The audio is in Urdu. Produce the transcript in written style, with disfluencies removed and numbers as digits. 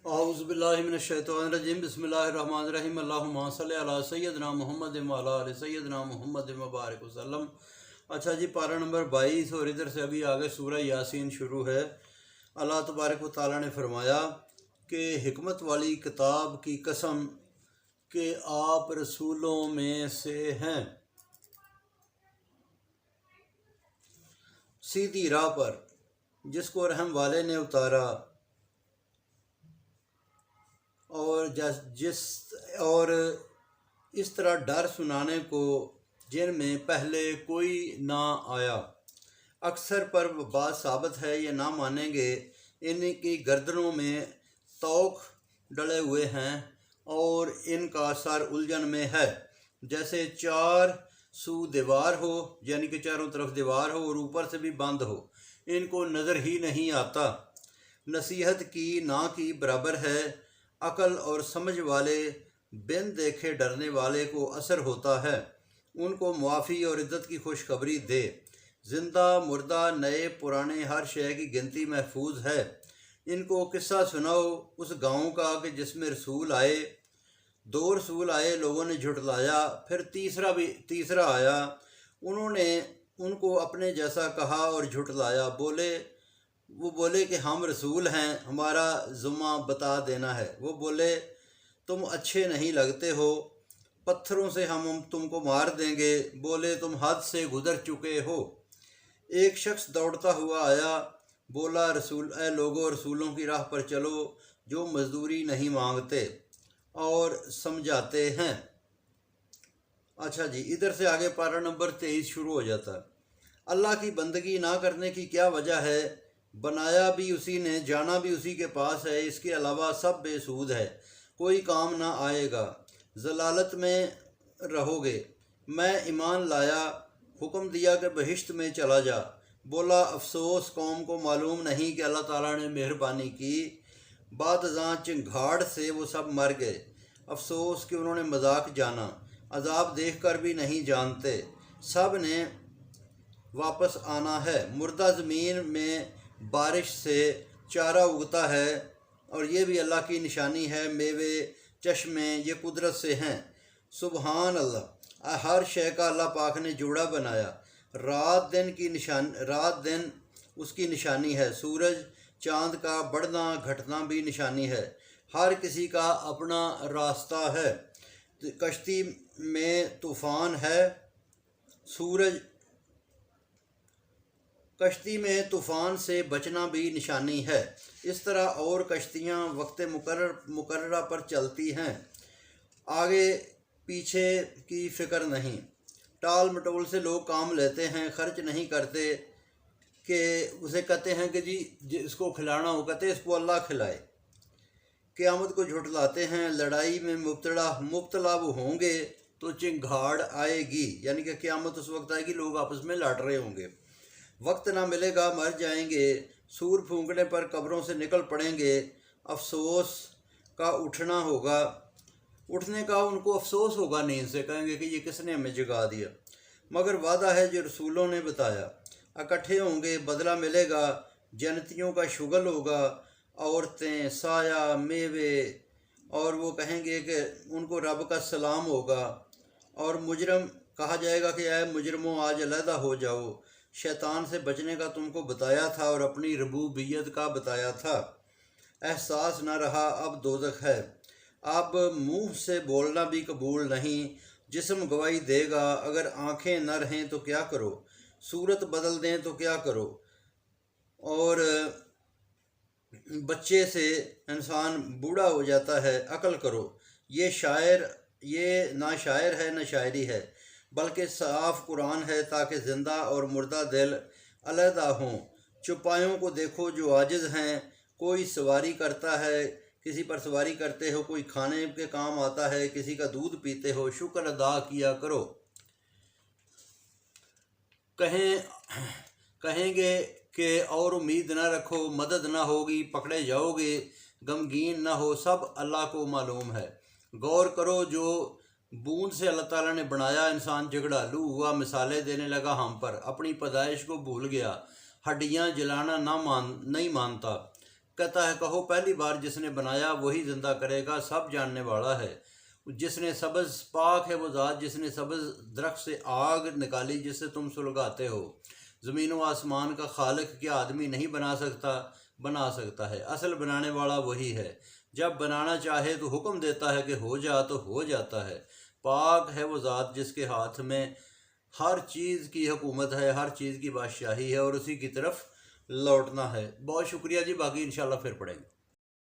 اعوذ باللہ من الشیطان الرجیم بسم اللہ الرحمن الرحیم اللہم صلی علی سیدنا محمد وعلی آل سیدنا محمد مبارک وسلم۔ اچھا جی، پارہ نمبر 22 اور ادھر سے ابھی آگے سورہ یاسین شروع ہے۔ اللہ تبارک و تعالیٰ نے فرمایا کہ حکمت والی کتاب کی قسم کہ آپ رسولوں میں سے ہیں، سیدھی راہ پر جس کو رحم والے نے اتارا، اور اس طرح ڈر سنانے کو جن میں پہلے کوئی نہ آیا۔ اکثر پر بات ثابت ہے، یہ نہ مانیں گے۔ ان کی گردنوں میں توق ڈلے ہوئے ہیں اور ان کا سر الجھن میں ہے، جیسے چار سو دیوار ہو، یعنی کہ چاروں طرف دیوار ہو اور اوپر سے بھی بند ہو، ان کو نظر ہی نہیں آتا۔ نصیحت کی نہ کی برابر ہے۔ عقل اور سمجھ والے بن دیکھے ڈرنے والے کو اثر ہوتا ہے، ان کو معافی اور عزت کی خوشخبری دے۔ زندہ مردہ نئے پرانے ہر شے کی گنتی محفوظ ہے۔ ان کو قصہ سناؤ اس گاؤں کا کہ جس میں رسول آئے، 2 رسول آئے، لوگوں نے جھٹلایا، پھر تیسرا آیا، انہوں نے ان کو اپنے جیسا کہا اور جھٹلایا۔ وہ بولے کہ ہم رسول ہیں، ہمارا ذمہ بتا دینا ہے۔ وہ بولے تم اچھے نہیں لگتے ہو، پتھروں سے ہم تم کو مار دیں گے۔ بولے تم حد سے گزر چکے ہو۔ ایک شخص دوڑتا ہوا آیا، بولا اے لوگو، رسولوں کی راہ پر چلو جو مزدوری نہیں مانگتے اور سمجھاتے ہیں۔ اچھا جی، ادھر سے آگے پارہ نمبر 23 شروع ہو جاتا ہے۔ اللہ کی بندگی نہ کرنے کی کیا وجہ ہے؟ بنایا بھی اسی نے، جانا بھی اسی کے پاس ہے، اس کے علاوہ سب بے سود ہے، کوئی کام نہ آئے گا، ضلالت میں رہو گے۔ میں ایمان لایا، حکم دیا کہ بہشت میں چلا جا۔ بولا افسوس قوم کو معلوم نہیں کہ اللہ تعالیٰ نے مہربانی کی، بعد ازاں چنگھاڑ سے وہ سب مر گئے۔ افسوس کہ انہوں نے مذاق جانا، عذاب دیکھ کر بھی نہیں جانتے۔ سب نے واپس آنا ہے۔ مردہ زمین میں بارش سے چارہ اگتا ہے، اور یہ بھی اللہ کی نشانی ہے۔ میوے چشمے یہ قدرت سے ہیں۔ سبحان اللہ، ہر شے کا اللہ پاک نے جوڑا بنایا۔ رات دن اس کی نشانی ہے۔ سورج چاند کا بڑھنا گھٹنا بھی نشانی ہے۔ ہر کسی کا اپنا راستہ ہے۔ کشتی میں طوفان ہے، کشتی میں طوفان سے بچنا بھی نشانی ہے۔ اس طرح اور کشتیاں وقت مقررہ پر چلتی ہیں، آگے پیچھے کی فکر نہیں۔ ٹال مٹول سے لوگ کام لیتے ہیں، خرچ نہیں کرتے، کہ اسے کہتے ہیں کہ جی اس کو کھلانا ہو، کہتے اس کو اللہ کھلائے۔ قیامت کو جھٹلاتے ہیں۔ لڑائی میں مبتلا وہ ہوں گے تو چنگھاڑ آئے گی، یعنی کہ قیامت اس وقت آئے گی لوگ آپس میں لڑ رہے ہوں گے۔ وقت نہ ملے گا، مر جائیں گے، سور پھونکنے پر قبروں سے نکل پڑیں گے۔ افسوس کا اٹھنا ہوگا، اٹھنے کا ان کو افسوس ہوگا، نیند سے کہیں گے کہ یہ کس نے ہمیں جگا دیا۔ مگر وعدہ ہے جو رسولوں نے بتایا، اکٹھے ہوں گے، بدلہ ملے گا، جنتیوں کا شغل ہوگا، عورتیں، سایہ، میوے، اور وہ کہیں گے کہ ان کو رب کا سلام ہوگا۔ اور مجرم کہا جائے گا کہ اے مجرموں آج علیحدہ ہو جاؤ، شیطان سے بچنے کا تم کو بتایا تھا اور اپنی ربوبیت کا بتایا تھا۔ احساس نہ رہا، اب دوزخ ہے۔ اب منہ سے بولنا بھی قبول نہیں، جسم گواہی دے گا۔ اگر آنکھیں نہ رہیں تو کیا کرو، صورت بدل دیں تو کیا کرو، اور بچے سے انسان بوڑھا ہو جاتا ہے۔ عقل کرو۔ یہ نہ شاعر ہے نہ شاعری ہے، بلکہ صاف قرآن ہے، تاکہ زندہ اور مردہ دل علیحدہ ہوں۔ چوپایوں کو دیکھو جو عاجز ہیں، کوئی سواری کرتا ہے، کسی پر سواری کرتے ہو، کوئی کھانے کے کام آتا ہے، کسی کا دودھ پیتے ہو، شکر ادا کیا کرو۔ کہیں گے کہ اور امید نہ رکھو، مدد نہ ہوگی، پکڑے جاؤ گے، غمگین نہ ہو، سب اللہ کو معلوم ہے۔ غور کرو، جو بوند سے اللہ تعالیٰ نے بنایا، انسان جھگڑالو ہوا، مثالیں دینے لگا ہم پر، اپنی پیدائش کو بھول گیا، ہڈیاں جلانا نہیں مانتا، کہتا ہے کہو پہلی بار جس نے بنایا وہی زندہ کرے گا، سب جاننے والا ہے۔ جس نے سبز پاک ہے وہ ذات جس نے سبز درخت سے آگ نکالی جس سے تم سلگاتے ہو۔ زمین و آسمان کا خالق کیا آدمی نہیں بنا سکتا ہے، اصل بنانے والا وہی ہے۔ جب بنانا چاہے تو حکم دیتا ہے کہ ہو جا تو ہو جاتا ہے۔ پاک ہے وہ ذات جس کے ہاتھ میں ہر چیز کی حکومت ہے، ہر چیز کی بادشاہی ہے اور اسی کی طرف لوٹنا ہے۔ بہت شکریہ جی، باقی انشاءاللہ پھر پڑھیں گے۔